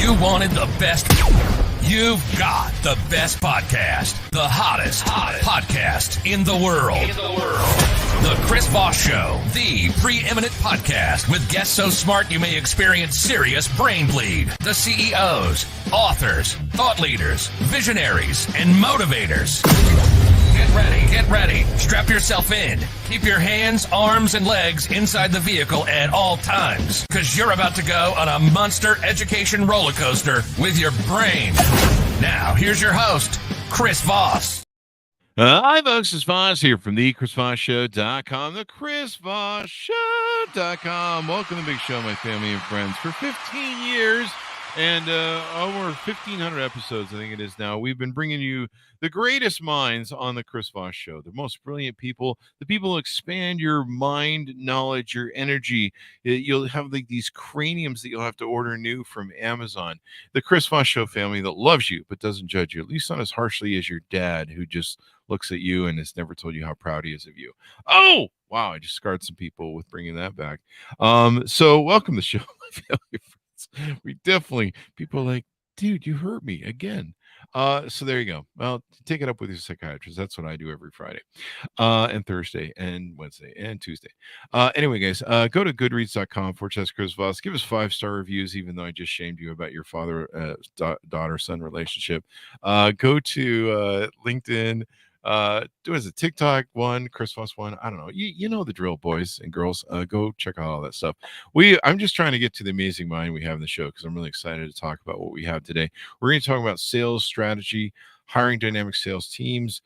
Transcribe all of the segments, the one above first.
You wanted the best. You've got the best podcast. The hottest podcast in the world. The Chris Voss Show. The preeminent podcast with guests so smart you may experience serious brain bleed. The CEOs, authors, thought leaders, visionaries, and motivators. Get ready. Strap yourself in. Keep your hands, arms, and legs inside the vehicle at all times, because you're about to go on a monster education roller coaster with your brain. Now, here's your host, Chris Voss. Hi, folks. It's Voss here from the ChrisVossShow.com, the ChrisVossShow.com. Welcome to the big show, my family and friends. For 15 years and over 1,500 episodes, I think it is now, we've been bringing you the greatest minds on the Chris Voss Show, the most brilliant people, the people who expand your mind, knowledge, your energy. You'll have like these craniums that you'll have to order new from Amazon. The Chris Voss Show family that loves you but doesn't judge you, at least not as harshly as your dad, who just looks at you and has never told you how proud he is of you. Oh, wow, I just scarred some people with bringing that back. So welcome to the show, my family friends. We definitely, people are like, dude, you hurt me again. So there you go. Well, take it up with your psychiatrist. That's what I do every Friday, and Thursday, and Wednesday, and Tuesday. Anyway, guys, go to goodreads.com/Chris Voss. Give us 5-star reviews, even though I just shamed you about your father, daughter-son relationship. Go to LinkedIn. What is it? TikTok one, Chris Voss one. I don't know. You know the drill, boys and girls. Go check out all that stuff. I'm just trying to get to the amazing mind we have in the show, because I'm really excited to talk about what we have today. We're going to talk about sales strategy, hiring dynamic sales teams,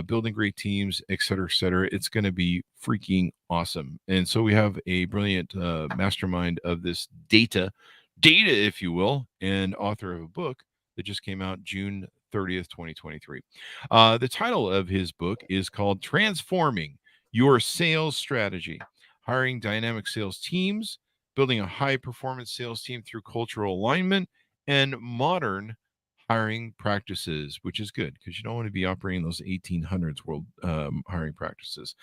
building great teams, et cetera, et cetera. It's going to be freaking awesome. And so we have a brilliant mastermind of this data, if you will, and author of a book that just came out June 30th, 2023. The title of his book is called Transforming Your Sales Strategy, Hiring Dynamic Sales Teams, Building a High-Performance Sales Team Through Cultural Alignment, and Modern Hiring Practices, which is good because you don't want to be operating those 1800s world hiring practices.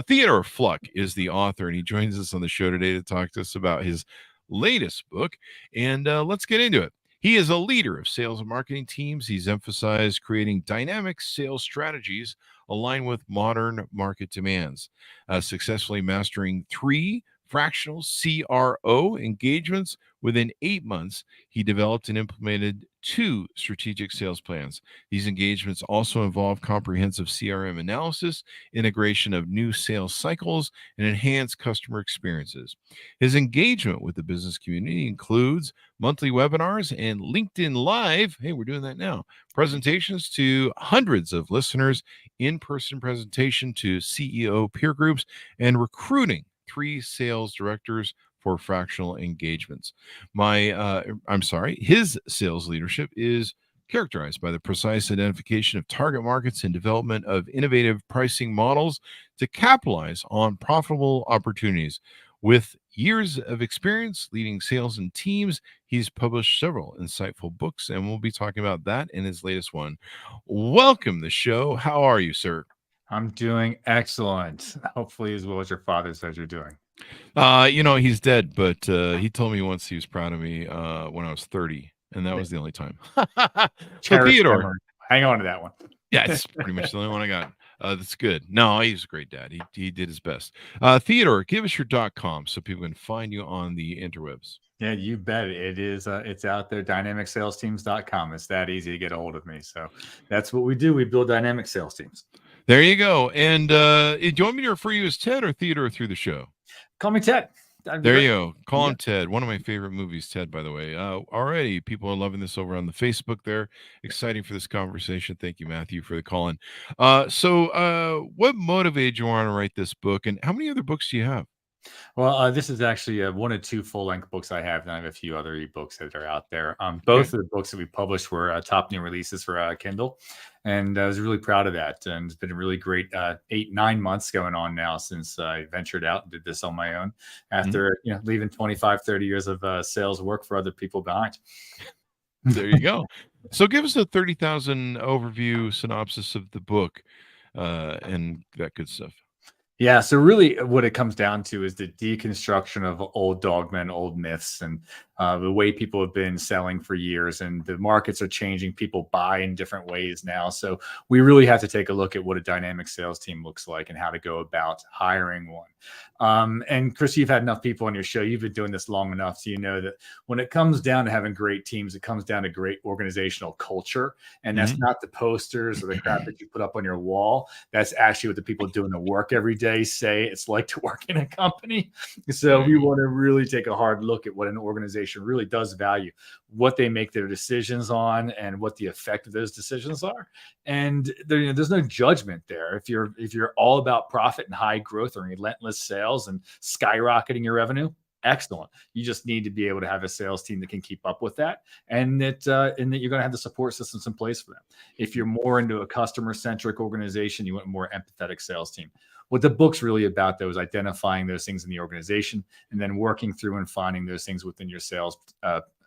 Theodore Fluck is the author, and he joins us on the show today to talk to us about his latest book, and let's get into it. He is a leader of sales and marketing teams. He's emphasized creating dynamic sales strategies aligned with modern market demands, successfully mastering 3 fractional CRO engagements within 8 months. He developed and implemented 2 strategic sales plans. These engagements also involve comprehensive CRM analysis, integration of new sales cycles, and enhanced customer experiences. His engagement with the business community includes monthly webinars and LinkedIn Live. Hey, we're doing that now. Presentations to hundreds of listeners, in-person presentation to CEO peer groups, and recruiting 3 sales directors for fractional engagements. His sales leadership is characterized by the precise identification of target markets and development of innovative pricing models to capitalize on profitable opportunities. With years of experience leading sales and teams, he's published several insightful books, and we'll be talking about that in his latest one. Welcome to the show. How are you, sir? I'm doing excellent. Hopefully as well as your father says you're doing. He's dead, but he told me once he was proud of me when I was 30, and that was the only time. So Theodore, memory. Hang on to that one. Yeah, it's pretty much the only one I got. That's good. No, he's a great dad. He did his best. Theodore, give us your .com so people can find you on the interwebs. Yeah, you bet. It is. It's out there, dynamicsalesteams.com. It's that easy to get a hold of me. So that's what we do. We build dynamic sales teams. There you go. And do you want me to refer you as Ted or Theodore through the show? Call me Ted. There you go. Call him Ted. One of my favorite movies, Ted, by the way. Already, people are loving this over on the Facebook there. Exciting for this conversation. Thank you, Matthew, for the call-in. So what motivated you want to write this book, and how many other books do you have? Well, this is actually one of 2 full-length books I have, and I have a few other ebooks that are out there. Both of the books that we published were top new releases for Kindle, and I was really proud of that. And it's been a really great 8-9 months going on now since I ventured out and did this on my own after leaving 25-30 years of sales work for other people behind. There you go. So give us a 30,000 overview synopsis of the book and that good stuff. Yeah, so really what it comes down to is the deconstruction of old dogmen, old myths, and the way people have been selling for years. And the markets are changing. People buy in different ways now. So we really have to take a look at what a dynamic sales team looks like and how to go about hiring one. And Chris, you've had enough people on your show. You've been doing this long enough, so you know that when it comes down to having great teams, it comes down to great organizational culture. And that's not the posters or the crap that you put up on your wall. That's actually what the people doing the work every day say it's like to work in a company. So we want to really take a hard look at what an organization really does value, what they make their decisions on, and what the effect of those decisions are. And there's no judgment there. If you're all about profit and high growth or relentless sales and skyrocketing your revenue, excellent. You just need to be able to have a sales team that can keep up with that, and that you're going to have the support systems in place for them. If you're more into a customer-centric organization, you want a more empathetic sales team. What the book's really about, though, is identifying those things in the organization and then working through and finding those things within your sales,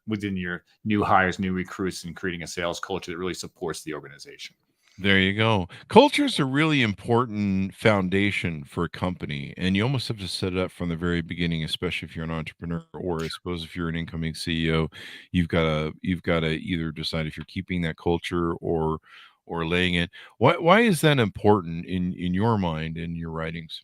within your new hires, new recruits, and creating a sales culture that really supports the organization. There you go. Culture is a really important foundation for a company, and you almost have to set it up from the very beginning, especially if you're an entrepreneur, or I suppose if you're an incoming CEO, you've got to either decide if you're keeping that culture or laying it. Why is that important in your mind, in your writings?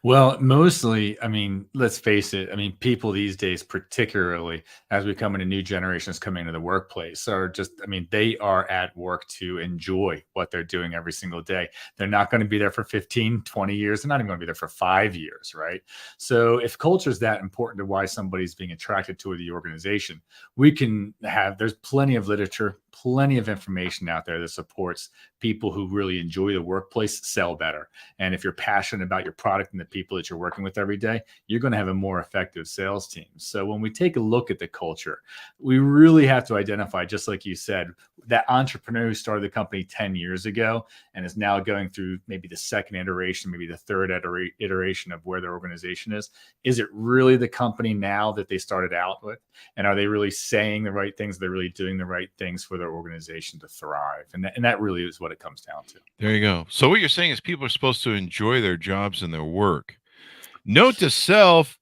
Well, mostly, I mean, let's face it. I mean, people these days, particularly as we come into new generations coming into the workplace, are just, I mean, they are at work to enjoy what they're doing every single day. They're not going to be there for 15, 20 years. They're not even going to be there for 5 years, right? So if culture is that important to why somebody's being attracted to the organization, there's plenty of literature, plenty of information out there that supports people who really enjoy the workplace sell better. And if you're passionate about your product and the people that you're working with every day, you're going to have a more effective sales team. So when we take a look at the culture, we really have to identify, just like you said, that entrepreneur who started the company 10 years ago and is now going through maybe the second iteration, maybe the third iteration of where their organization is. Is it really the company now that they started out with? And are they really saying the right things? They're really doing the right things for their organization to thrive. And that really is what it comes down to. There you go. So what you're saying is people are supposed to enjoy their jobs and their work. Note to self,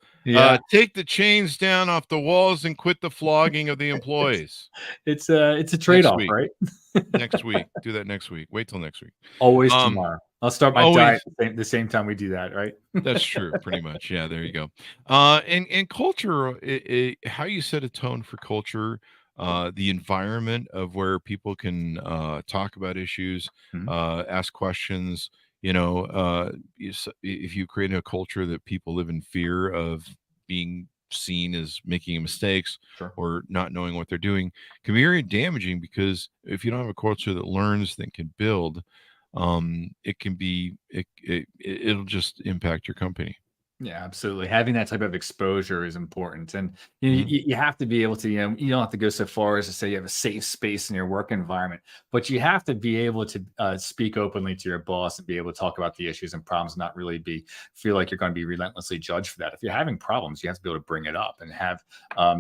take the chains down off the walls and quit the flogging of the employees. It's a trade-off, right? Next week. Do that next week. Wait till next week. Always tomorrow. I'll start my diet the same time we do that, right? That's true, pretty much. Yeah, there you go. And culture, how you set a tone for culture, the environment of where people can talk about issues, ask questions. If you create a culture that people live in fear of being seen as making mistakes or not knowing what they're doing, can be very damaging, because if you don't have a culture that learns, that can build, it'll just impact your company. Yeah, absolutely. Having that type of exposure is important. And you have to be able to, you don't have to go so far as to say you have a safe space in your work environment, but you have to be able to speak openly to your boss and be able to talk about the issues and problems, not really feel like you're going to be relentlessly judged for that. If you're having problems, you have to be able to bring it up and have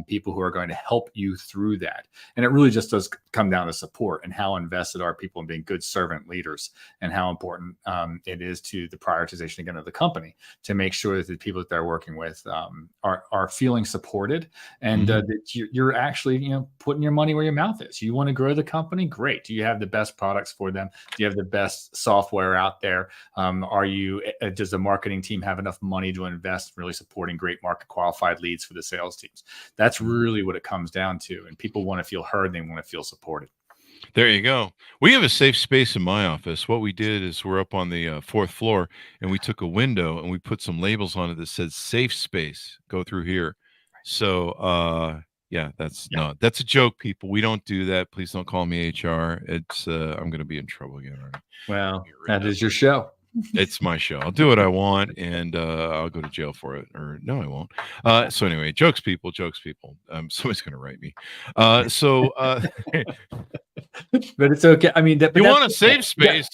people who are going to help you through that. And it really just does come down to support and how invested are people in being good servant leaders, and how important it is to the prioritization, again, of the company to make sure that the people that they're working with are feeling supported, and that you're actually putting your money where your mouth is. You want to grow the company, great. Do you have the best products for them? Do you have the best software out there? Does the marketing team have enough money to invest in really supporting great market qualified leads for the sales teams? That's really what it comes down to. And people want to feel heard, and they want to feel supported. There you go. We have a safe space in my office. What we did is we're up on the fourth floor, and we took a window and we put some labels on it that said safe space. Go through here. So, that's a joke, people. We don't do that. Please don't call me HR. It's I'm going to be in trouble again. Well, that is your show. It's my show. I'll do what I want, and I'll go to jail for it. Or no, I won't. So anyway, jokes, people. Somebody's going to write me. But it's okay. I mean, you want a safe space.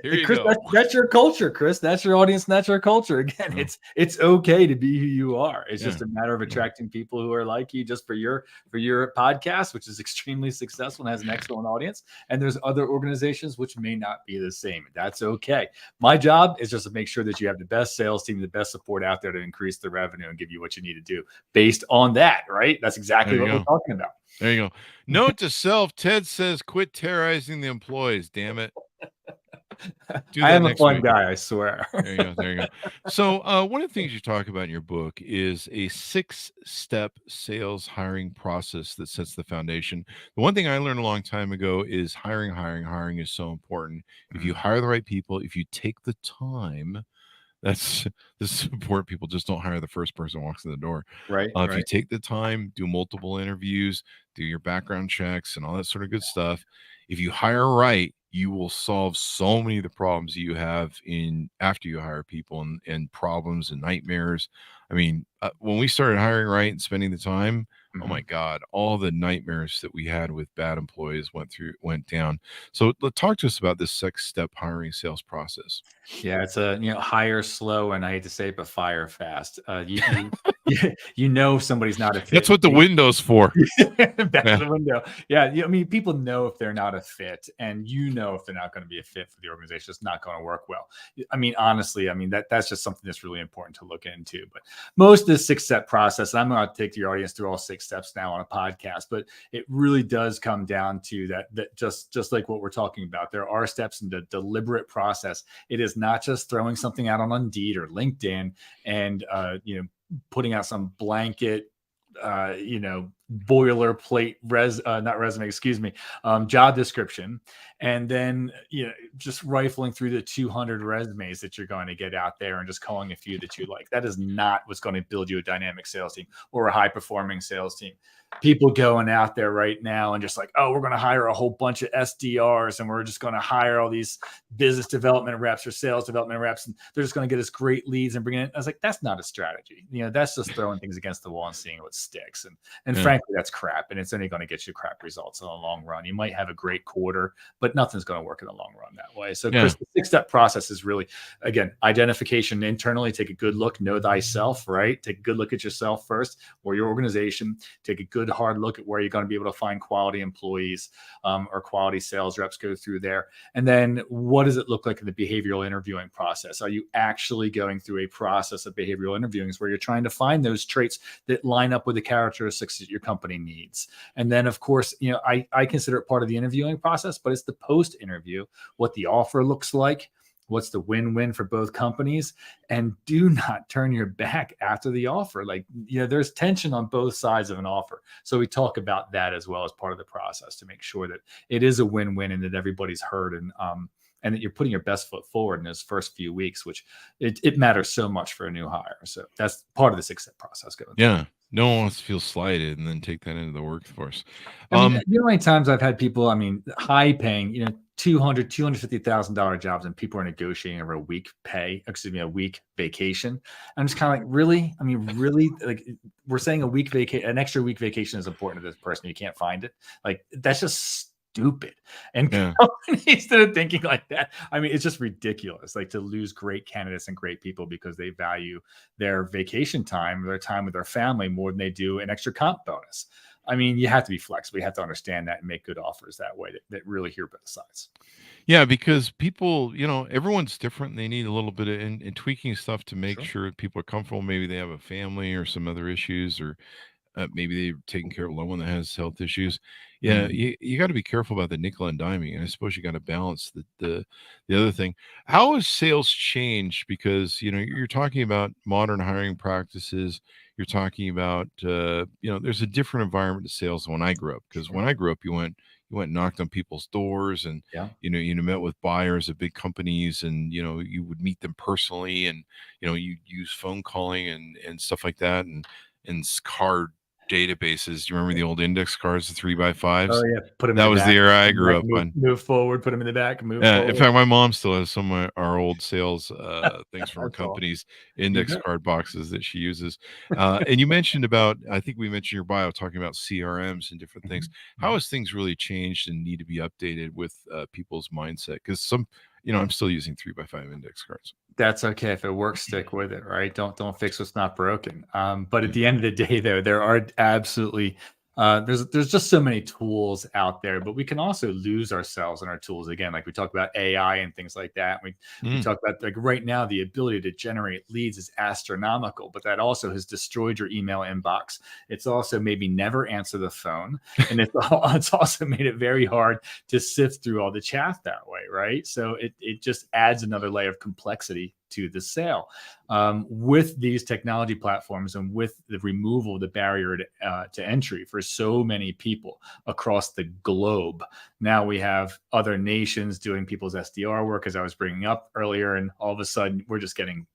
Here Hey, you Chris, go. that's your culture, Chris. That's your audience, and that's your culture. Again, it's okay to be who you are. It's just a matter of attracting people who are like you just for your podcast, which is extremely successful and has an excellent audience. And there's other organizations which may not be the same. That's okay. My job is just to make sure that you have the best sales team, the best support out there to increase the revenue and give you what you need to do based on that, right? That's exactly what we're talking about. There you go. Note to self, Ted says quit terrorizing the employees, damn it. I am a fun guy, I swear. There you go. There you go. So one of the things you talk about in your book is a 6-step sales hiring process that sets the foundation. The one thing I learned a long time ago is hiring is so important. If you hire the right people, if you take the time, this is important. People just don't hire the first person who walks in the door. Right. If you take the time, do multiple interviews, do your background checks and all that sort of good stuff. If you hire right, you will solve so many of the problems you have in after you hire people and problems and nightmares. I mean, when we started hiring right and spending the time, oh my God, all the nightmares that we had with bad employees went down. So talk to us about this 6-step hiring sales process. Yeah, it's a hire slow, and I hate to say it, but fire fast. You know somebody's not a fit. That's what the window's for. Back to the window. Yeah, I mean, people know if they're not a fit, and if they're not going to be a fit for the organization. It's not going to work well. I mean, honestly, that's just something that's really important to look into. But most of the 6-step process, and I'm going to take your audience through all 6 steps now on a podcast, but it really does come down to that just like what we're talking about. There are steps in the deliberate process. It is not just throwing something out on Indeed or LinkedIn and putting out some blanket boilerplate job description, and then just rifling through the 200 resumes that you're going to get out there and just calling a few that you like. That is not what's going to build you a dynamic sales team or a high performing sales team. People going out there right now and just like, oh, we're going to hire a whole bunch of SDRs and we're just going to hire all these business development reps or sales development reps, and they're just going to get us great leads and bring it in. I was like, that's not a strategy. That's just throwing things against the wall and seeing what sticks. And frankly, that's crap. And it's only going to get you crap results in the long run. You might have a great quarter, but nothing's going to work in the long run that way. So Chris, the 6-step process is really, again, identification internally. Take a good look, know thyself, right? Take a good look at yourself first or your organization. Take a good hard look at where you're going to be able to find quality employees or quality sales reps. Go through there. And then what does it look like in the behavioral interviewing process? Are you actually going through a process of behavioral interviewing where you're trying to find those traits that line up with the characteristics that your company needs? And then, of course, I consider it part of the interviewing process, but it's the post-interview, what the offer looks like, what's the win-win for both companies, and do not turn your back after the offer. There's tension on both sides of an offer. So we talk about that as well as part of the process to make sure that it is a win-win and that everybody's heard and that you're putting your best foot forward in those first few weeks, which it matters so much for a new hire. So that's part of the 6-step process going through. Yeah. No one wants to feel slighted and then take that into the workforce. How many times I've had people, high paying, $250,000 jobs, and people are negotiating over a week vacation. I'm just kind of like, really? Really? Like, we're saying an extra week vacation is important to this person. You can't find it. Like, that's just stupid. And companies that are thinking like that, it's just ridiculous. Like, to lose great candidates and great people because they value their vacation time, their time with their family more than they do an extra comp bonus. You have to be flexible. You have to understand that and make good offers that way that really hear both sides. Yeah, because people, everyone's different. They need a little bit of tweaking stuff to make sure people are comfortable. Maybe they have a family or some other issues, or maybe they're taking care of a loved one that has health issues. Yeah, you got to be careful about the nickel and diming. And I suppose you got to balance the other thing. How has sales changed? Because you're talking about modern hiring practices. You're talking about there's a different environment to sales than when I grew up. Because when I grew up, you went and knocked on people's doors, and you met with buyers of big companies, and you would meet them personally, and you use phone calling and stuff like that, and card databases. Do you remember the old index cards, the 3x5s? Oh yeah, put them. That was the era I grew up on. Move forward, put them in the back. Move forward. In fact, my mom still has some of our old sales things from our company's index card boxes that she uses. And you mentioned I think we mentioned your bio talking about CRMs and different things. How has things really changed and need to be updated with people's mindset? Because I'm still using 3x5 index cards. That's okay. If it works, stick with it, right? Don't fix what's not broken. But at the end of the day, though, there are absolutely there's just so many tools out there, but we can also lose ourselves in our tools again. Like we talk about AI and things like that. We talk about, like, right now, the ability to generate leads is astronomical, but that also has destroyed your email inbox. It's also maybe never answer the phone, and it's also made it very hard to sift through all the chat that way, right? So it just adds another layer of complexity to the sale. With these technology platforms and with the removal of the barrier to entry for so many people across the globe, now we have other nations doing people's SDR work, as I was bringing up earlier, and all of a sudden we're just getting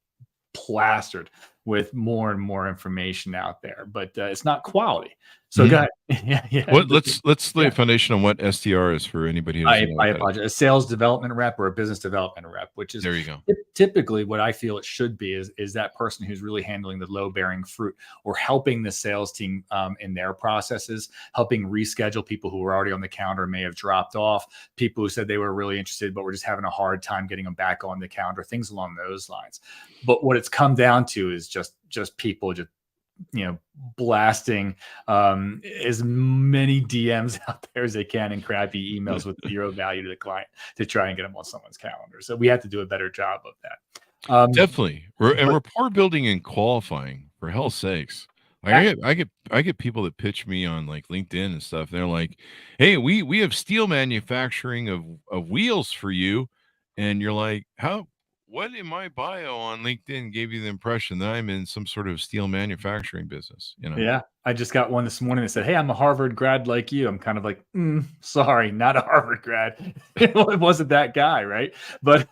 plastered with more and more information out there, but it's not quality. So go ahead. What, let's lay a foundation on what SDR is for anybody who doesn't know. I apologize. A sales development rep or a business development rep, which is, there you go, typically what I feel it should be is that person who's really handling the low bearing fruit, or helping the sales team in their processes, helping reschedule people who were already on the calendar, may have dropped off, people who said they were really interested but were just having a hard time getting them back on the calendar, things along those lines. But what it's come down to is just people just blasting as many DMs out there as they can, and crappy emails with zero value to the client, to try and get them on someone's calendar. So we have to do a better job of that. Definitely. Rapport building and qualifying, for hell's sakes. Like, I get people that pitch me on like LinkedIn and stuff. They're like, "Hey, we have steel manufacturing of wheels for you," and you're like, "How? What in my bio on LinkedIn gave you the impression that I'm in some sort of steel manufacturing business?" Yeah, I just got one this morning that said, "Hey, I'm a Harvard grad like you." I'm kind of like, sorry, not a Harvard grad. It wasn't that guy, right? But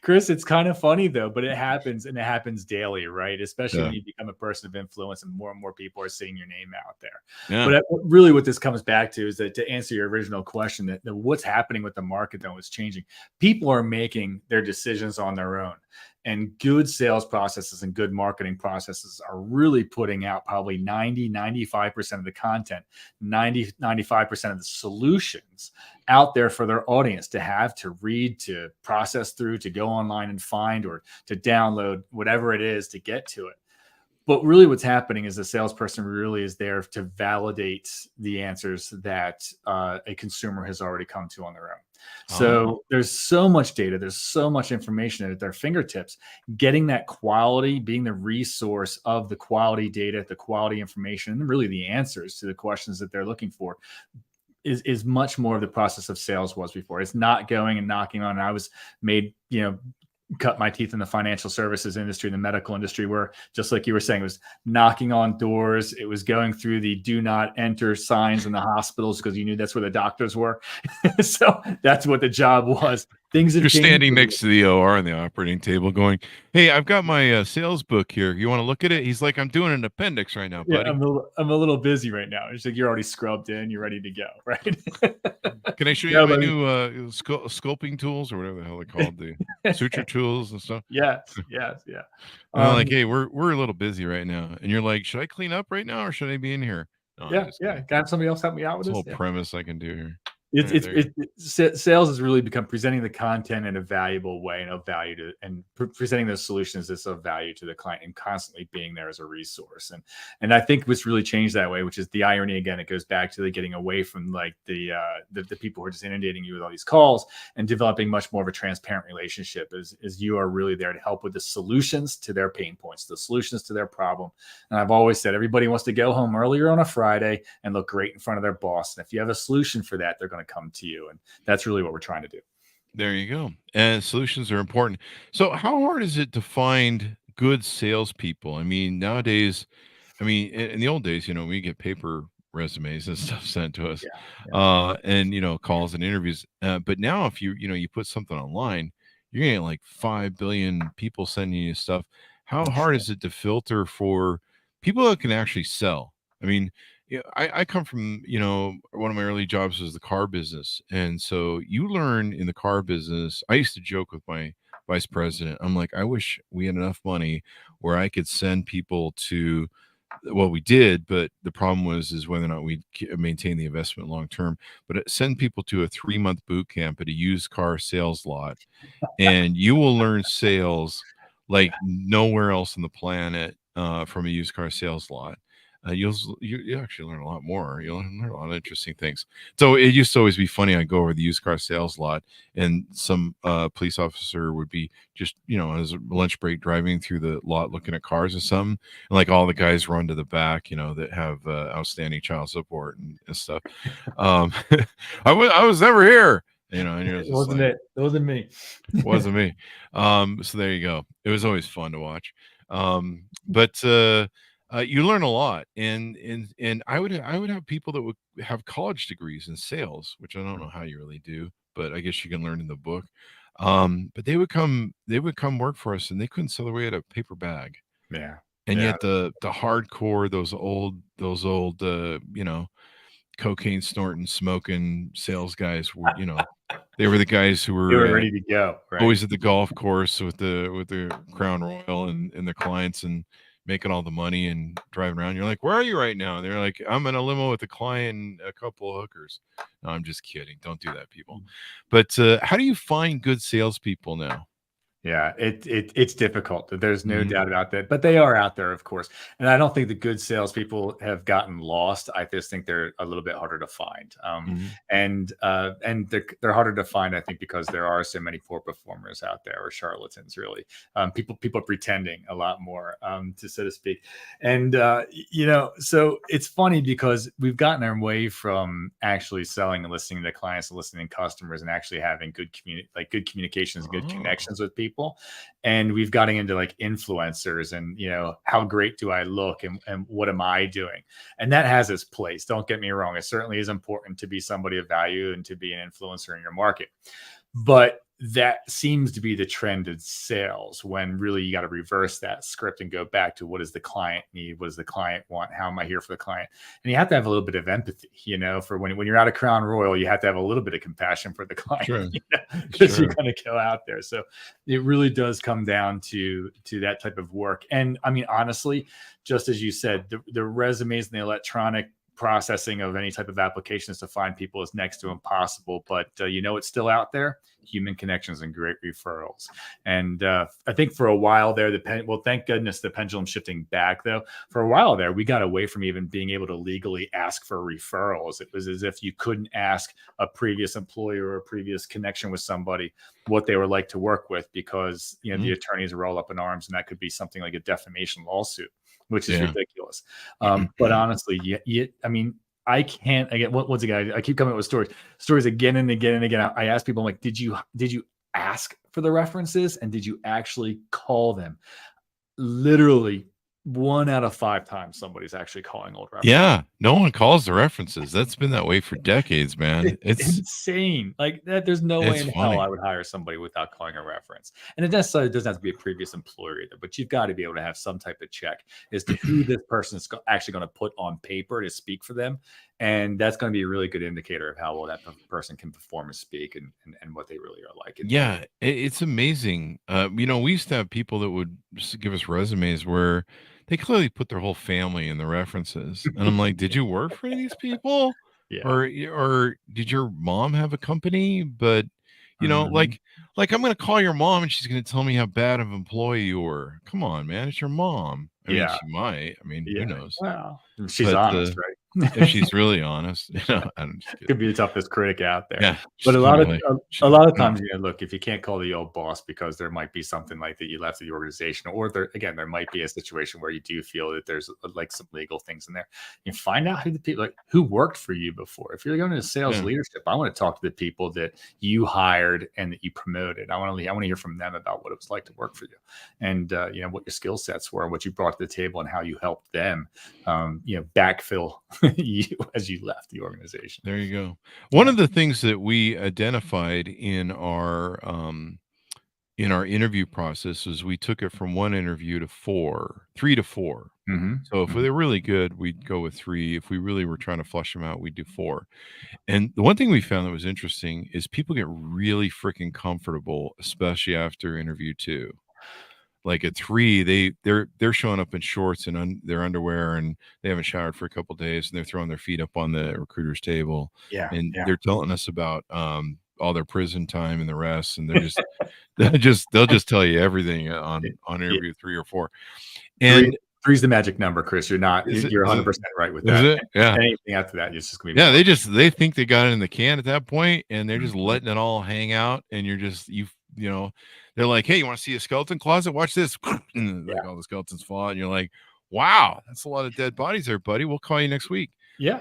Chris, it's kind of funny though, but it happens, and it happens daily, right? Especially when you become a person of influence and more people are seeing your name out there. Yeah. But really what this comes back to is that, to answer your original question, that what's happening with the market though is changing. People are making their decisions on their own. And good sales processes and good marketing processes are really putting out probably 95% of the content, 95% of the solutions out there for their audience to have, to read, to process through, to go online and find, or to download, whatever it is to get to it. But really what's happening is the salesperson really is there to validate the answers that a consumer has already come to on their own. So there's so much data, there's so much information at their fingertips. Getting that quality, being the resource of the quality data, the quality information, and really the answers to the questions that they're looking for is much more of the process of sales was before. It's not going and knocking on. I was made, cut my teeth in the financial services industry, the medical industry, where, just like you were saying, it was knocking on doors. It was going through the do not enter signs in the hospitals because you knew that's where the doctors were. So that's what the job was. Things You're standing next to the OR on the operating table going, "Hey, I've got my sales book here. You want to look at it?" He's like, "I'm doing an appendix right now, buddy." Yeah, I'm a little busy right now. It's like, you're already scrubbed in. You're ready to go, right? Can I show you my new sculpting tools, or whatever the hell they're called, the suture tools and stuff? Yes. And I'm like, "Hey, we're a little busy right now," and you're like, "Should I clean up right now, or should I be in here?" No, Can I have somebody else help me out with this this? whole premise I can do here. Sales has really become presenting the content in a valuable way and of value to, and presenting those solutions that's of value to the client, and constantly being there as a resource. And I think what's really changed that way, which is the irony again, it goes back to the getting away from like the people who are just inundating you with all these calls, and developing much more of a transparent relationship as you are really there to help with the solutions to their pain points, the solutions to their problem. And I've always said, everybody wants to go home earlier on a Friday and look great in front of their boss. And if you have a solution for that, they're going to come to you. And that's really what we're trying to do. There you go. And solutions are important. So how hard is it to find good salespeople? I mean, nowadays, in the old days, we get paper resumes and stuff sent to us, and, calls and interviews. But now if you put something online, you're getting like 5 billion people sending you stuff. How hard is it to filter for people that can actually sell? I mean, I come from, one of my early jobs was the car business. And so you learn in the car business. I used to joke with my vice president. I'm like, I wish we had enough money where I could send people to well, we did, but the problem is whether or not we maintain the investment long term. But send people to a 3-month boot camp at a used car sales lot, and you will learn sales like nowhere else on the planet from a used car sales lot. You actually learn a lot more. You'll learn a lot of interesting things. So it used to always be funny. I'd go over the used car sales lot, and some police officer would be just on his lunch break driving through the lot looking at cars or something, and like all the guys run to the back, that have outstanding child support and stuff. I was never here. And you're It just wasn't like, it. It wasn't me. wasn't me. So there you go. It was always fun to watch. But you learn a lot, and I would have people that would have college degrees in sales, which I don't know how you really do, but I guess you can learn in the book. But they would come work for us, and they couldn't sell their way out of a paper bag. Yeah. And Yeah. yet the hardcore, those old cocaine snorting, smoking sales guys were, they were the guys who They were were ready to go, right? always at the golf course with the Crown Royal and the clients, and making all the money and driving around. You're like, where are you right now? And they're like, I'm in a limo with a client and a couple of hookers. No, I'm just kidding. Don't do that, people. But how do you find good salespeople now? Yeah, it's difficult. There's no Mhm. doubt about that. But they are out there, of course. And I don't think the good salespeople have gotten lost. I just think they're a little bit harder to find. Mhm. And they're harder to find, I think, because there are so many poor performers out there, or charlatans, really. People pretending a lot more, so to speak. And so it's funny because we've gotten our way from actually selling and listening to clients and listening to customers and actually having good communications and good connections with people. And we've gotten into like influencers and how great do I look and what am I doing, and that has its place. Don't get me wrong, it certainly is important to be somebody of value and to be an influencer in your market, but that seems to be the trend in sales, when really you got to reverse that script and go back to what does the client need, what does the client want, how am I here for the client. And you have to have a little bit of empathy, for when you're out of Crown Royal, you have to have a little bit of compassion for the client. Sure. Because you're going to go out there. So it really does come down to that type of work. And I mean, honestly, just as you said, the resumes and the electronic processing of any type of applications to find people is next to impossible. But it's still out there: human connections and great referrals. And I think for a while there, thank goodness the pendulum's shifting back, though. For a while there, we got away from even being able to legally ask for referrals. It was as if you couldn't ask a previous employer or a previous connection with somebody what they were like to work with, because the attorneys are all up in arms, and that could be something like a defamation lawsuit, which is ridiculous. But honestly, I mean, I can't, again, once again, I keep coming up with stories again and again and again. I ask people, I'm like, did you ask for the references, and did you actually call them? Literally 1 out of 5 times somebody's actually calling old references. Yeah, no one calls the references. That's been that way for decades, man. It's insane. Like that, there's no way in funny. hell I would hire somebody without calling a reference. And it doesn't have to be a previous employer either, but you've got to be able to have some type of check as to who this person is actually going to put on paper to speak for them. And that's going to be a really good indicator of how well that person can perform and speak, and what they really are like. Yeah, it's amazing. We used to have people that would just give us resumes where they clearly put their whole family in the references, and I'm like, did you work for any of these people? Yeah. Or did your mom have a company? But like I'm going to call your mom and she's going to tell me how bad of an employee you were. Come on, man, it's your mom. I mean, she might. I mean, who knows? Well, she's honest, right? If she's really honest, I'm just kidding. Could be the toughest critic out there. Yeah, but a lot of times, look, if you can't call the old boss because there might be something like that you left the organization, or there might be a situation where you do feel that there's like some legal things in there. You find out who the people who worked for you before. If you're going into sales leadership, I want to talk to the people that you hired and that you promoted. I want to hear from them about what it was like to work for you, and what your skill sets were, what you brought to the table, and how you helped them backfill you as you left the organization. There you go. One of the things that we identified in our interview process is we took it from 1 interview to 3 to 4. So if they're really good, we'd go with 3. If we really were trying to flush them out, we'd do 4. And the one thing we found that was interesting is people get really freaking comfortable, especially after interview 2. like at 3, they're showing up in shorts and their underwear, and they haven't showered for a couple days, and they're throwing their feet up on the recruiter's table, Yeah. and Yeah. they're telling us about all their prison time and the rest, and they'll just tell you everything on interview 3 or 4. And three's the magic number, Chris. You're 100% right with that. Is it? Yeah. Anything after that, it's just gonna be they think they got it in the can at that point, and they're just letting it all hang out, and you're just you know, they're like, hey, you want to see a skeleton closet? Watch this. And like all the skeletons fall out, and you're like, wow, that's a lot of dead bodies there, buddy. We'll call you next week. Yeah.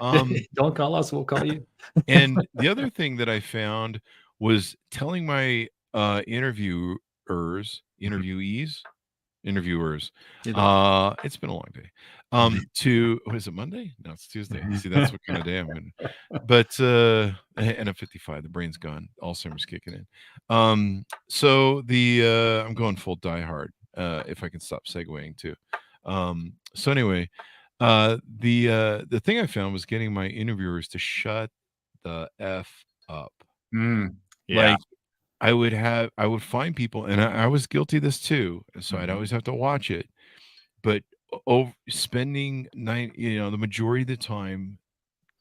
Don't call us, we'll call you. And the other thing that I found was telling my interviewers, it's been a long day. Was it Monday? No, it's Tuesday. See, that's what kind of day I'm in. But and I'm 55, the brain's gone, Alzheimer's kicking in. So I'm going full Die Hard, if I can stop segueing too. So anyway, the thing I found was getting my interviewers to shut the F up. Yeah. Like, I would find people, and I was guilty of this too, so I'd always have to watch it, but spending the majority of the time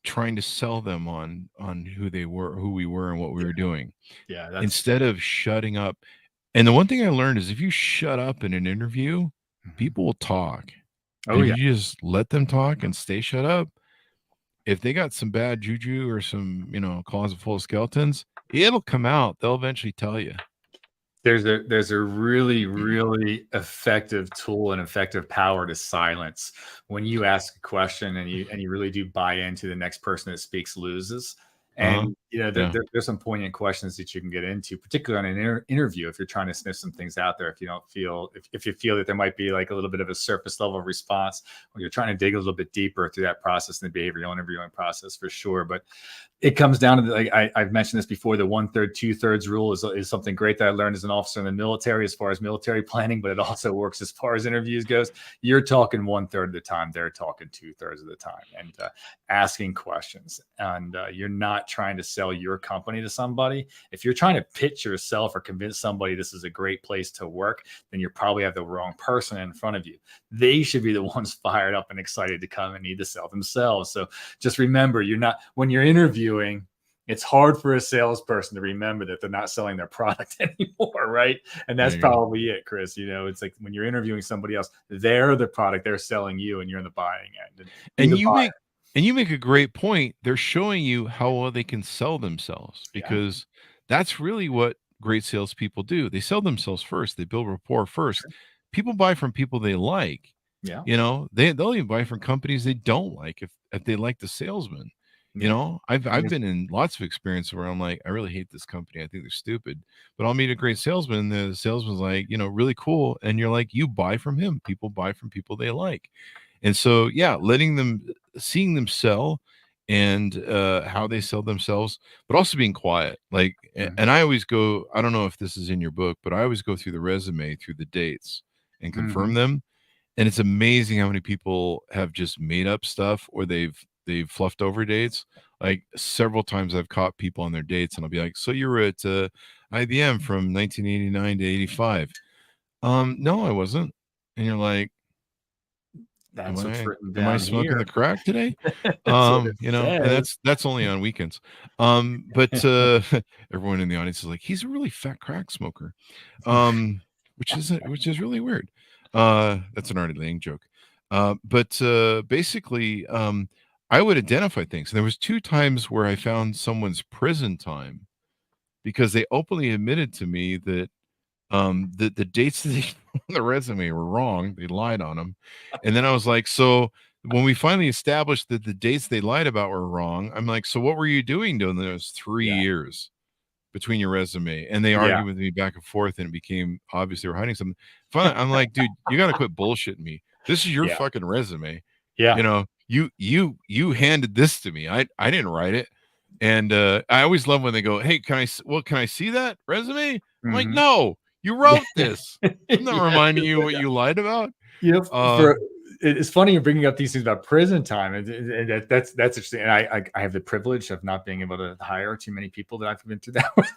trying to sell them on who we were and what we were doing. Yeah. Instead of shutting up. And the one thing I learned is if you shut up in an interview, people will talk. You just let them talk and stay shut up. If they got some bad juju or some, closet full of skeletons, it'll come out. They'll eventually tell you. There's a really, really effective tool and effective power to silence when you ask a question and you really do buy into the next person that speaks loses. And there's some poignant questions that you can get into, particularly on an interview. If you're trying to sniff some things out there, if you feel that there might be like a little bit of a surface level response, or you're trying to dig a little bit deeper through that process and the behavioral interviewing process, for sure. But it comes down to I've mentioned this before. The 1/3, 2/3 rule is something great that I learned as an officer in the military, as far as military planning, but it also works as far as interviews goes. You're talking 1/3 of the time, they're talking 2/3 of the time, and asking questions. And you're not trying to sell your company to somebody. If you're trying to pitch yourself or convince somebody this is a great place to work, then you probably have the wrong person in front of you. They should be the ones fired up and excited to come and need to sell themselves. So just remember, when you're interviewing, it's hard for a salesperson to remember that they're not selling their product anymore, right? And that's probably it, Chris. It's like when you're interviewing somebody else, they're the product, they're selling you, and you're in the buying end. And you make a great point. They're showing you how well they can sell themselves, because that's really what great salespeople do. They sell themselves first. They build rapport first. Sure. People buy from people they like. Yeah. They'll even buy from companies they don't like if they like the salesman. I've been in lots of experience where I'm like, I really hate this company. I think they're stupid, but I'll meet a great salesman, and the salesman's like, really cool. And you're like, you buy from him. People buy from people they like. And so, seeing them sell and how they sell themselves, but also being quiet. And I always go, I don't know if this is in your book, but I always go through the resume, through the dates, and confirm them. And it's amazing how many people have just made up stuff, or they've fluffed over dates. Like several times I've caught people on their dates, and I'll be like, so you were at IBM from 1989 to 85. No, I wasn't. And you're like, am I smoking the crack today? And that's only on weekends. But everyone in the audience is like, he's a really fat crack smoker, which is really weird. That's an Artie Lang joke. But basically, I would identify things. And there was 2 times where I found someone's prison time because they openly admitted to me that the dates that they on the resume were wrong. They lied on them. And then I was like, so when we finally established that the dates they lied about were wrong, I'm like, so what were you doing during those 3 years between your resume? And they argued with me back and forth, and it became obvious they were hiding something. Finally, I'm like, dude, you got to quit bullshitting me. This is your fucking resume. Yeah. You handed this to me. I didn't write it. And I always love when they go, hey, can I see that resume? I'm like, no. You wrote this. I'm not reminding you what you lied about. it's funny you're bringing up these things about prison time, and that's interesting. And I have the privilege of not being able to hire too many people that I've been through that with.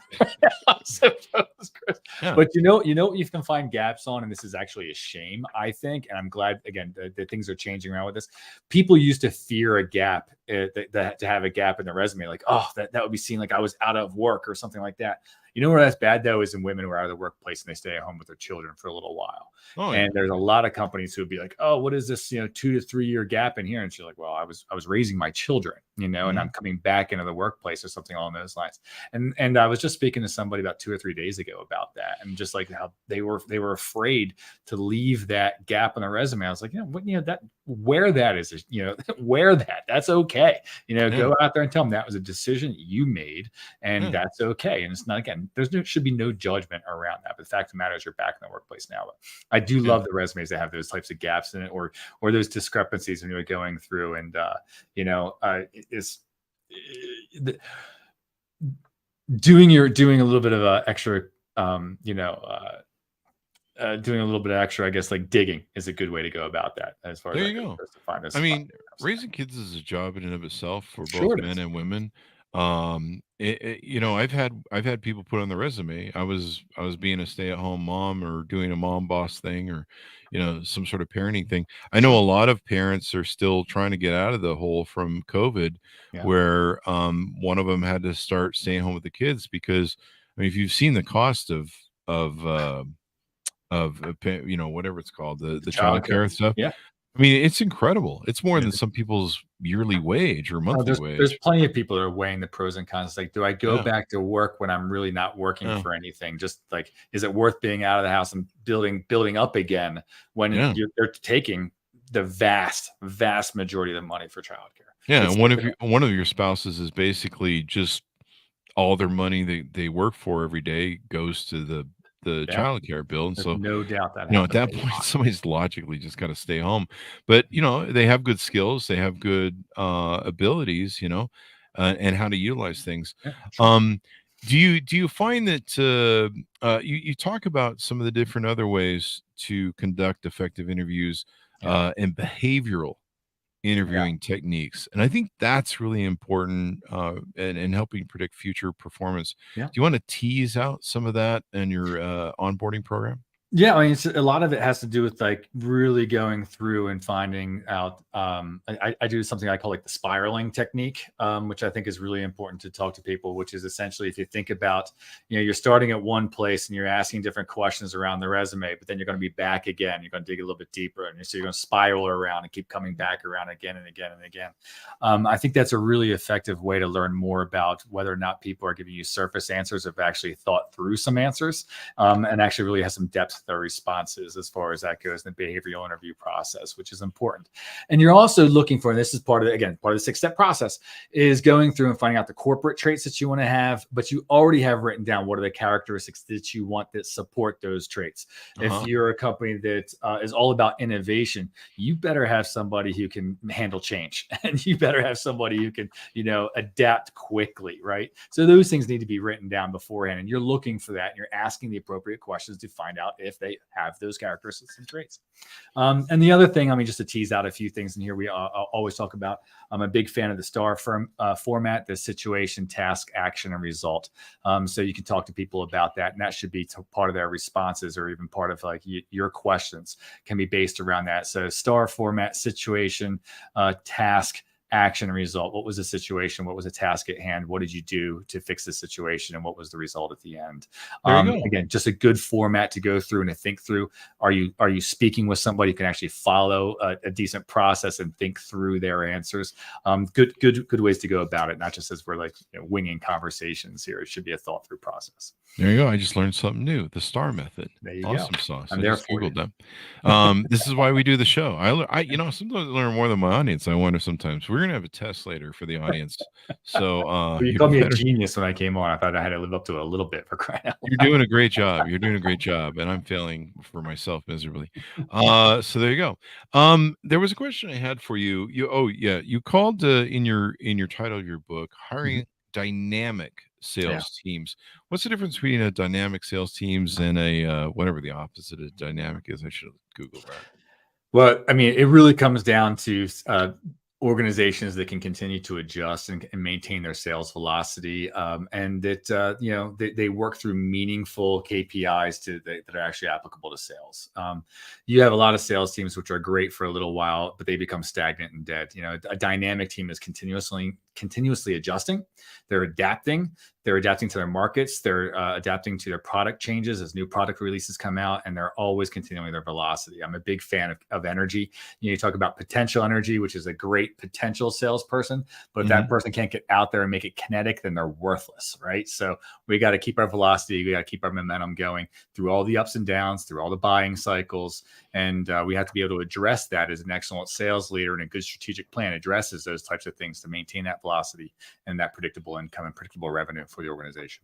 I suppose, Chris. Yeah. But you know what you can find gaps on, and this is actually a shame, I think. And I'm glad again that things are changing around with this. People used to fear a gap, to have a gap in the resume, like, oh, that would be seen like I was out of work or something like that. You know where that's bad though is in women who are out of the workplace and they stay at home with their children for a little while. Oh, yeah. And there's a lot of companies who would be like, oh, what is this, 2 to 3 year gap in here? And she's like, well, I was raising my children, and I'm coming back into the workplace or something along those lines. And I was just speaking to somebody about 2 or 3 days ago about that, and just like how they were afraid to leave that gap in the resume. I was like, that where that is, wear that. That's okay. Go out there and tell them that was a decision you made, and that's okay. And it's not, again, should be no judgment around that. But the fact of the matter is you're back in the workplace now. But I do love the resumes that have those types of gaps in it, or those discrepancies when you're going through. And doing a little bit of extra, doing a little bit of extra, I guess, like digging is a good way to go about that. As far There as you go. to find this I mean, raising kids is a job in and of itself for both Sure it men is. and women. I've had people put on the resume, I was being a stay-at-home mom, or doing a mom boss thing, or some sort of parenting thing. I know a lot of parents are still trying to get out of the hole from COVID, Yeah. where one of them had to start staying home with the kids, because I mean, if you've seen the cost of whatever it's called, the childcare and stuff. Yeah. I mean, it's incredible. It's more than some people's yearly wage or monthly there's wage. plenty of people that are weighing the pros and cons. Like, do I go Yeah. back to work when I'm really not working Yeah. for anything? Just like, is it worth being out of the house and building up again when they're taking the vast majority of the money for childcare? Yeah, and one of your spouses is basically just all their money they work for every day goes to the childcare bill, and There's so no doubt that at that happens a point, lot. somebody's logically just got to stay home. But they have good skills, they have good abilities, and how to utilize things. Yeah, sure. Do you find that you talk about some of the different other ways to conduct effective interviews, and behavioral interviewing techniques, and I think that's really important in helping predict future performance. Yeah. Do you want to tease out some of that in your onboarding program? Yeah, I mean, a lot of it has to do with like really going through and finding out. I do something I call like the spiraling technique, which I think is really important to talk to people. Which is essentially, if you think about, you're starting at one place and you're asking different questions around the resume, but then you're going to be back again. You're going to dig a little bit deeper, and so you're going to spiral around and keep coming back around again and again and again. I think that's a really effective way to learn more about whether or not people are giving you surface answers, or have actually thought through some answers, and actually really has some depth to their responses as far as that goes in the behavioral interview process, which is important. And you're also looking for, and this is part of the 6-step process, is going through and finding out the corporate traits that you want to have, but you already have written down what are the characteristics that you want that support those traits. If you're a company that is all about innovation, you better have somebody who can handle change, and you better have somebody who can, adapt quickly, right? So those things need to be written down beforehand, and you're looking for that, and you're asking the appropriate questions to find out if they have those characteristics and traits. And the other thing, just to tease out a few things in here, we always talk about, I'm a big fan of the STAR format, the situation, task, action, and result. So you can talk to people about that, and that should be part of their responses, or even part of like your questions can be based around that. So STAR format: situation, task, action, and result. What was the situation? What was the task at hand? What did you do to fix the situation? And what was the result at the end? Again, just a good format to go through and to think through. Are you speaking with somebody who can actually follow a decent process and think through their answers? Good ways to go about it, not just as we're like winging conversations here. It should be a thought through process. There you go. I just learned something new. The STAR method. There you awesome go. sauce. I'm I there just for Googled them. This is why we do the show. I sometimes I learn more than my audience. I wonder sometimes. We're gonna have a test later for the audience. So well, you called me a genius when I came on. I thought I had to live up to it a little bit, for crying out loud. You're doing a great job. You're doing a great job, and I'm failing for myself miserably. So there you go. There was a question I had for you. You called in your title of your book, hiring dynamic sales teams. What's the difference between a dynamic sales teams and a whatever the opposite of dynamic is? I should have Googled that. Well, I mean, it really comes down to organizations that can continue to adjust and maintain their sales velocity, and that they work through meaningful KPIs that are actually applicable to sales. You have a lot of sales teams which are great for a little while, but they become stagnant and dead. A dynamic team is continuously adjusting. They're adapting. They're adapting to their markets. They're adapting to their product changes as new product releases come out, and they're always continuing their velocity. I'm a big fan of energy. You talk about potential energy, which is a great potential salesperson, but if that person can't get out there and make it kinetic, then they're worthless, right? So we got to keep our velocity. We got to keep our momentum going through all the ups and downs, through all the buying cycles, and we have to be able to address that as an excellent sales leader, and a good strategic plan addresses those types of things to maintain that velocity and that predictable income and predictable revenue for the organization.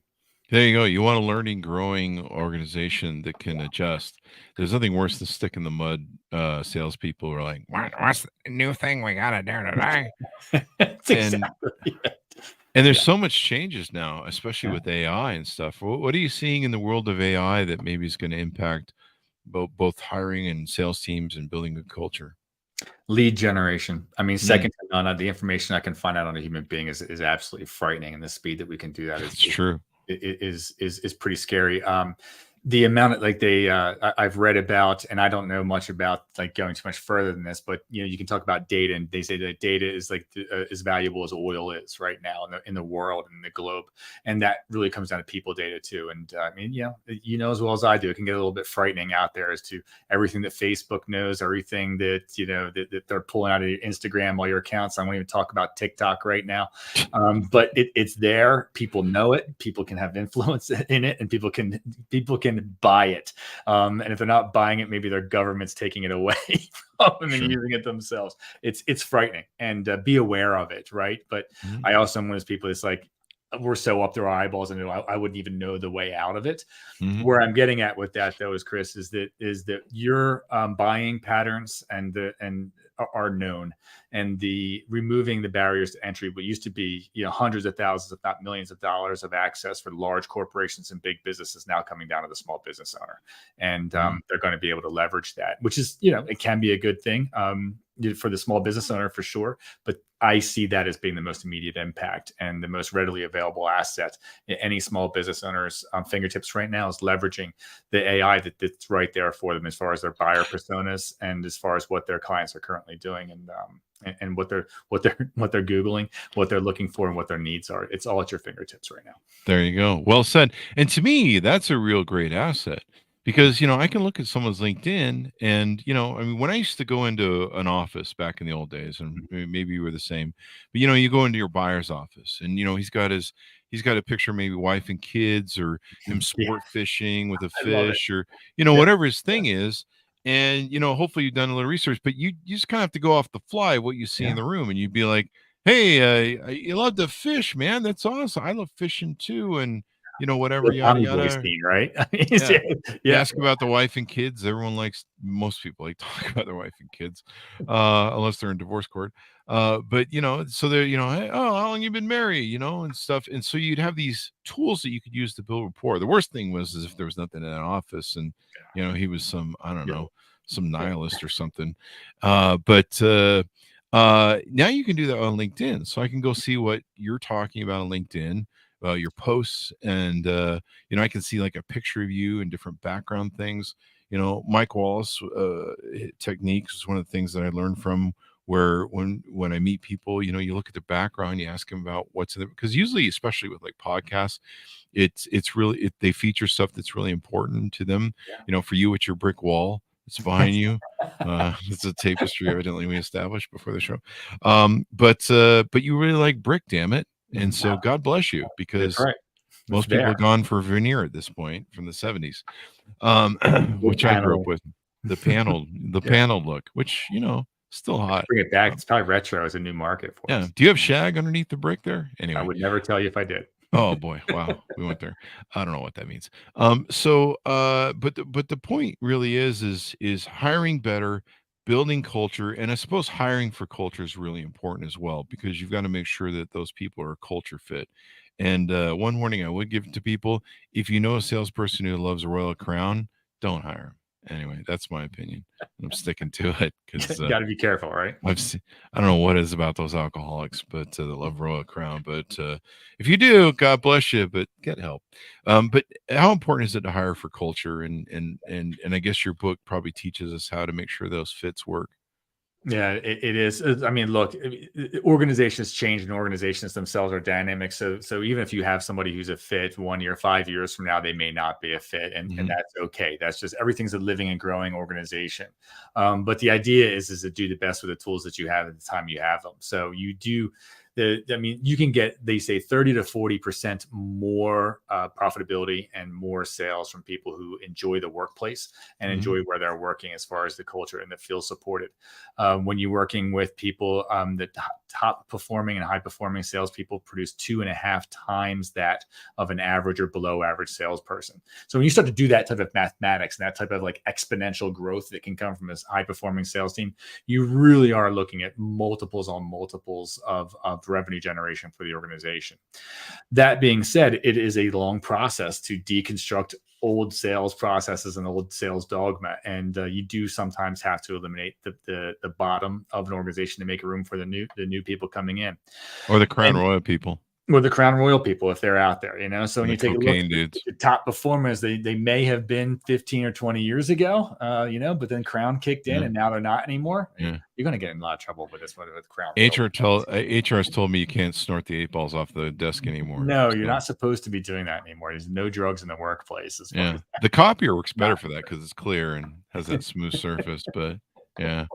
There you go. You want a learning, growing organization that can adjust. There's nothing worse than stick in the mud salespeople who are like, what's the new thing we got to do today? And there's so much changes now, especially with AI and stuff. What are you seeing in the world of AI that maybe is going to impact both hiring and sales teams and building a culture? Lead generation. I mean, second to none. The information I can find out on a human being is absolutely frightening, and the speed that we can do that is true. Is pretty scary. The amount of I've read about, and I don't know much about going too much further than this, but you can talk about data, and they say that data is as valuable as oil is right now in the world and the globe, and that really comes down to people data too. And I mean, as well as I do, it can get a little bit frightening out there as to everything that Facebook knows, everything that that they're pulling out of your Instagram, all your accounts. I won't even talk about TikTok right now, but it's there. People know it. People can have influence in it, and people can buy it, and if they're not buying it, maybe their government's taking it away from them and using it themselves. It's frightening, and be aware of it, right? But I also am one of those people that's like, we're so up to our eyeballs, and I wouldn't even know the way out of it. Where I'm getting at with that, though, is Chris, is that your buying patterns are known, and the removing the barriers to entry, what used to be hundreds of thousands, if not millions of dollars of access for large corporations and big businesses, now coming down to the small business owner, and they're going to be able to leverage that, which is it can be a good thing for the small business owner for sure, but I see that as being the most immediate impact and the most readily available asset in any small business owner's fingertips right now, is leveraging the AI that's right there for them as far as their buyer personas and as far as what their clients are currently doing, and what they're Googling, what they're looking for, and what their needs are. It's all at your fingertips right now. There you go. Well said. And to me, that's a real great asset. Because, I can look at someone's LinkedIn and, I mean, when I used to go into an office back in the old days, and maybe you were the same, but, you go into your buyer's office and, he's got a picture, maybe wife and kids, or him sport fishing with a fish, or, whatever his thing is. And, hopefully you've done a little research, but you just kind of have to go off the fly what you see in the room. And you'd be like, hey, you love to fish, man. That's awesome. I love fishing too. And, whatever, yada, yada. Scene, right? You ask about the wife and kids. Most people like to talk about their wife and kids, unless they're in divorce court. But, so they're, hey, how long you been married, and stuff. And so you'd have these tools that you could use to build rapport. The worst thing is if there was nothing in an office and, he was some, I don't know, some nihilist or something. But now you can do that on LinkedIn. So I can go see what you're talking about on LinkedIn. Your posts, and I can see like a picture of you and different background things. Mike Wallace techniques is one of the things that I learned from, where when I meet people, you look at their background, you ask them about what's in it, because usually, especially with like podcasts, it's really they feature stuff that's really important to them. For you, it's your brick wall. It's behind you. It's a tapestry, evidently we established before the show. But you really like brick, damn it. And so God bless you, because most people are gone for veneer at this point from the 70s, which I grew up with. The paneled look, which, still hot. Bring it back. It's probably retro as a new market for us. Do you have shag underneath the brick there? Anyway, I would never tell you if I did. Oh boy. Wow. We went there. I don't know what that means. But the point really is hiring better, building culture. And I suppose hiring for culture is really important as well, because you've got to make sure that those people are culture fit. And one warning I would give to people: if you know a salesperson who loves a royal crown, don't hire him. Anyway, that's my opinion. I'm sticking to it because Got to be careful, right? I've seen, I don't know what it is about those alcoholics, but that love Royal Crown. But if you do, God bless you. But get help. But how important is it to hire for culture? And I guess your book probably teaches us how to make sure those fits work. Yeah, it is. I mean, look, organizations change and organizations themselves are dynamic. So even if you have somebody who's a fit 1 year, 5 years from now, they may not be a fit. And that's okay. That's just everything's a living and growing organization. But the idea is to do the best with the tools that you have at the time you have them. So you do. You can get, they say 30 to 40% more profitability and more sales from people who enjoy the workplace and enjoy where they're working as far as the culture and that feel supported. When you're working with people, the top performing and high performing salespeople produce 2.5 times that of an average or below average salesperson. So when you start to do that type of mathematics and that type of like exponential growth that can come from this high performing sales team, you really are looking at multiples on multiples of revenue generation for the organization. That being said, it is a long process to deconstruct old sales processes and old sales dogma. And you do sometimes have to eliminate the bottom of an organization to make room for the new people coming in. Or the Crown Royal people. Or the Crown Royal people, if they're out there, you know. So when you take a look at the top performers, they may have been 15 or 20 years ago, you know, but then Crown kicked in and now they're not anymore. Yeah. You're going to get in a lot of trouble with this one with Crown. HR has told me you can't snort the 8 balls off the desk anymore. No, you're not supposed to be doing that anymore. There's no drugs in the workplace. Yeah, the copier works better for that because it's clear and has that smooth surface. But yeah,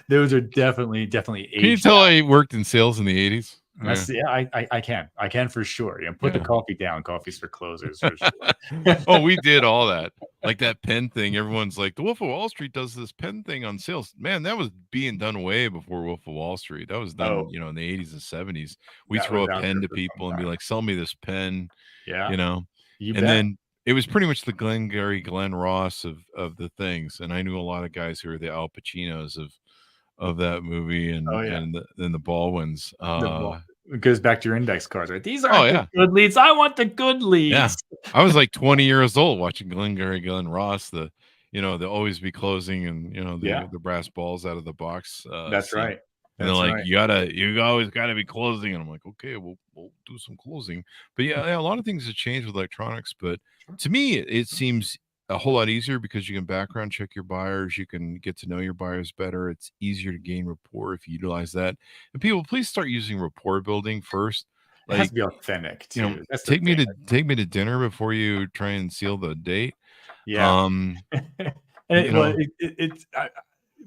those are definitely. Can you tell I worked in sales in the 80s? I can for sure. You know, put the coffee down. Coffee's for closers. For sure. Oh, we did all that. Like that pen thing. Everyone's like, the Wolf of Wall Street does this pen thing on sales. Man, that was being done way before Wolf of Wall Street. That was done, you know, in the 80s and 70s. We throw a pen to people and be like, sell me this pen. Yeah. You know, then it was pretty much the Glengarry Glen Ross of the things. And I knew a lot of guys who were the Al Pacinos of that movie and then the Baldwins. It goes back to your index cards, right? These aren't the good leads. I want the good leads. Yeah. I was like 20 years old watching Glengarry Glen Ross, the always be closing and the brass balls out of the box. That's scene. right. And they're like, you always gotta be closing. And I'm like, okay, we'll do some closing. But yeah, a lot of things have changed with electronics. But to me, it seems a whole lot easier because you can background check your buyers. You can get to know your buyers better. It's easier to gain rapport if you utilize that. And people, please start using rapport building first. It has to be authentic too. You know, take me to dinner before you try and seal the date. Yeah.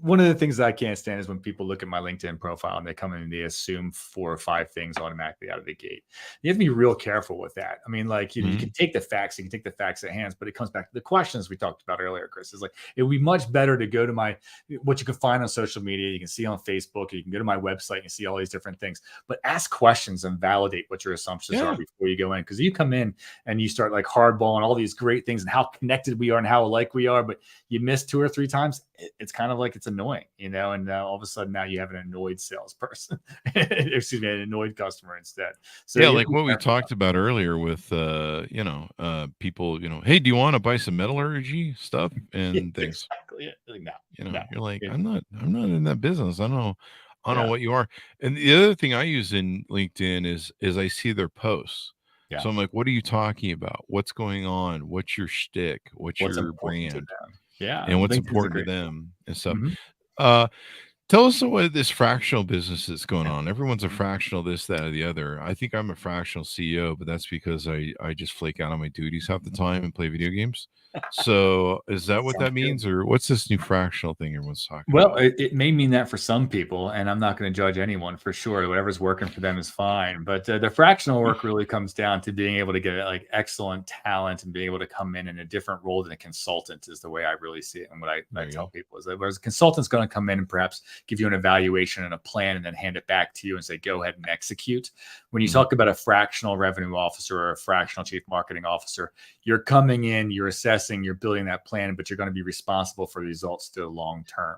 One of the things that I can't stand is when people look at my LinkedIn profile and they come in and they assume 4 or 5 things automatically out of the gate. You have to be real careful with that. I mean, like, you can take the facts, you can take the facts at hands, but it comes back to the questions we talked about earlier, Chris. Is like, it would be much better to go to what you can find on social media, you can see on Facebook, you can go to my website and see all these different things, but ask questions and validate what your assumptions are before you go in. Because you come in and you start like hardballing all these great things and how connected we are and how alike we are, but you miss 2 or 3 times, it's kind of like it's annoying, you know, and all of a sudden now you have an annoyed salesperson, excuse me, an annoyed customer instead. So yeah, like what we talked about earlier with, people, hey, do you want to buy some metallurgy stuff and things? Exactly. You're like, I'm not in that business. I don't know what you are. And the other thing I use in LinkedIn is I see their posts. Yeah. So I'm like, what are you talking about? What's going on? What's your shtick? What's your brand? Yeah. And what's important to them and stuff. Tell us what this fractional business is going on. Everyone's a fractional this, that, or the other. I think I'm a fractional CEO, but that's because I just flake out on my duties half the time and play video games. So is that what that means? Or what's this new fractional thing everyone's talking about? Well, it may mean that for some people, and I'm not going to judge anyone for sure. Whatever's working for them is fine. But the fractional work really comes down to being able to get like excellent talent and being able to come in a different role than a consultant is the way I really see it. And what I tell people is that whereas a consultant's going to come in and perhaps give you an evaluation and a plan and then hand it back to you and say, go ahead and execute. When you talk about a fractional revenue officer or a fractional chief marketing officer, you're coming in, you're assessing, you're building that plan, but you're going to be responsible for the results to the long term.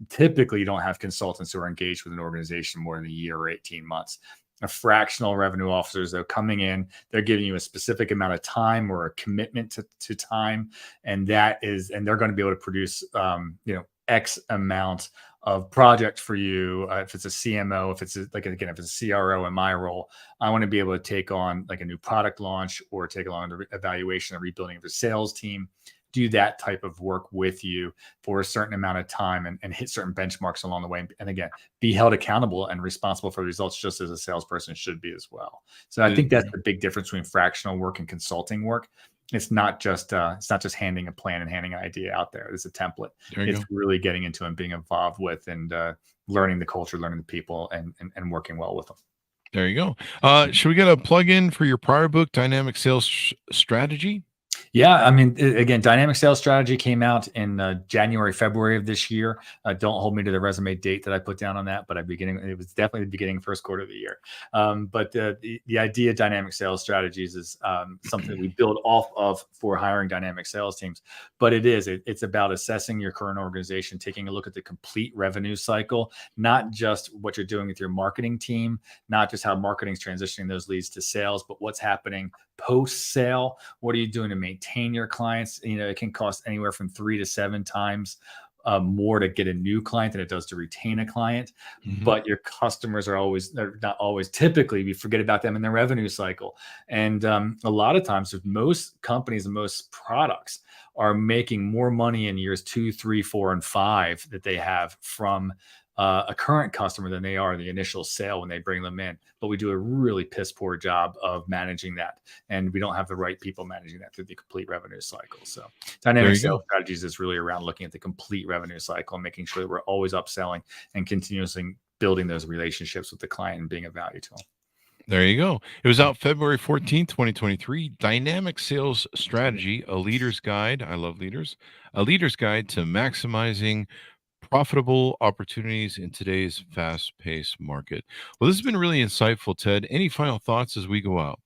Typically, you don't have consultants who are engaged with an organization more than a year or 18 months. fractional revenue officers that are coming in. They're giving you a specific amount of time or a commitment to time, and they're going to be able to produce X amount of project for you. If it's a CMO, if it's if it's a CRO in my role, I want to be able to take on like a new product launch or take along the evaluation and rebuilding of the sales team, do that type of work with you for a certain amount of time and hit certain benchmarks along the way. And again, be held accountable and responsible for the results, just as a salesperson should be as well. So I think that's the big difference between fractional work and consulting work. It's not just handing a plan and handing an idea out there. It's a template. It's really getting into and being involved with and learning the culture, learning the people, and working well with them. There you go. Should we get a plug-in for your prior book, Dynamic Sales Strategy? Yeah, I mean, again, Dynamic Sales Strategy came out in January, February of this year. Don't hold me to the resume date that I put down on that, but it was definitely the beginning, first quarter of the year. But the idea of Dynamic Sales Strategies is something that we build off of for hiring dynamic sales teams. But it's about assessing your current organization, taking a look at the complete revenue cycle, not just what you're doing with your marketing team, not just how marketing's transitioning those leads to sales, but what's happening post-sale. What are you doing to maintain your clients? It can cost anywhere from 3 to 7 times more to get a new client than it does to retain a client. Mm-hmm. But your customers they're not always, typically we forget about them in their revenue cycle. And a lot of times with most companies and most products are making more money in years 2, 3, 4, and 5 that they have from a current customer than they are the initial sale when they bring them in. But we do a really piss poor job of managing that. And we don't have the right people managing that through the complete revenue cycle. So Dynamic Sales Strategies is really around looking at the complete revenue cycle and making sure that we're always upselling and continuously building those relationships with the client and being of value to them. There you go. It was out February 14th, 2023. Dynamic Sales Strategy, a leader's guide. I love leaders. A leader's guide to maximizing profitable opportunities in today's fast-paced market. Well, this has been really insightful, Ted. Any final thoughts as we go out?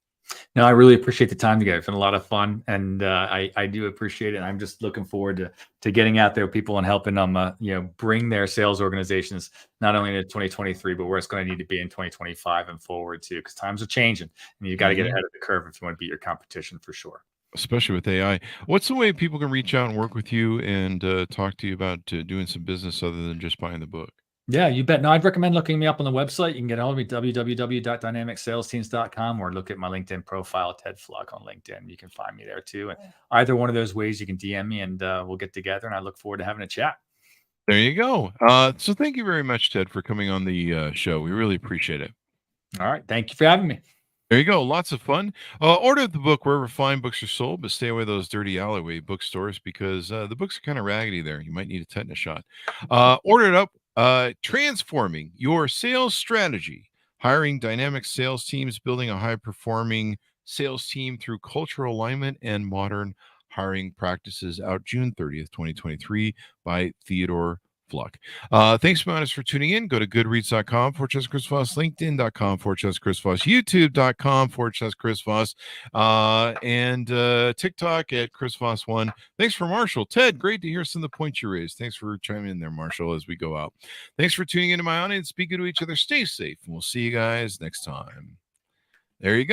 No, I really appreciate the time together. It's been a lot of fun, and I do appreciate it. I'm just looking forward to getting out there with people and helping them, bring their sales organizations not only into 2023, but where it's going to need to be in 2025 and forward too, because times are changing, and you got to get ahead of the curve if you want to beat your competition for sure. Especially with AI. What's the way people can reach out and work with you and talk to you about doing some business other than just buying the book? Yeah, you bet. No, I'd recommend looking me up on the website. You can get all of me, www.dynamicsalesteams.com, or look at my LinkedIn profile, Ted Fluck on LinkedIn. You can find me there too. And either one of those ways, you can DM me and we'll get together, and I look forward to having a chat. There you go. So thank you very much, Ted, for coming on the show. We really appreciate it. All right. Thank you for having me. There you go. Lots of fun. Order the book wherever fine books are sold, but stay away those dirty alleyway bookstores because the books are kind of raggedy there. You might need a tetanus shot. Order it up. Transforming your sales strategy, hiring dynamic sales teams, building a high-performing sales team through cultural alignment and modern hiring practices, out June 30th, 2023 by Theodore Fluck. Thanks for tuning in. Go to goodreads.com/Chris Voss, LinkedIn.com/Chris Voss, YouTube.com/Chris Voss, and TikTok at Chris Voss1. Thanks for Marshall. Ted, great to hear some of the points you raised. Thanks for chiming in there, Marshall, as we go out. Thanks for tuning into my audience. Be good to each other. Stay safe, and we'll see you guys next time. There you go.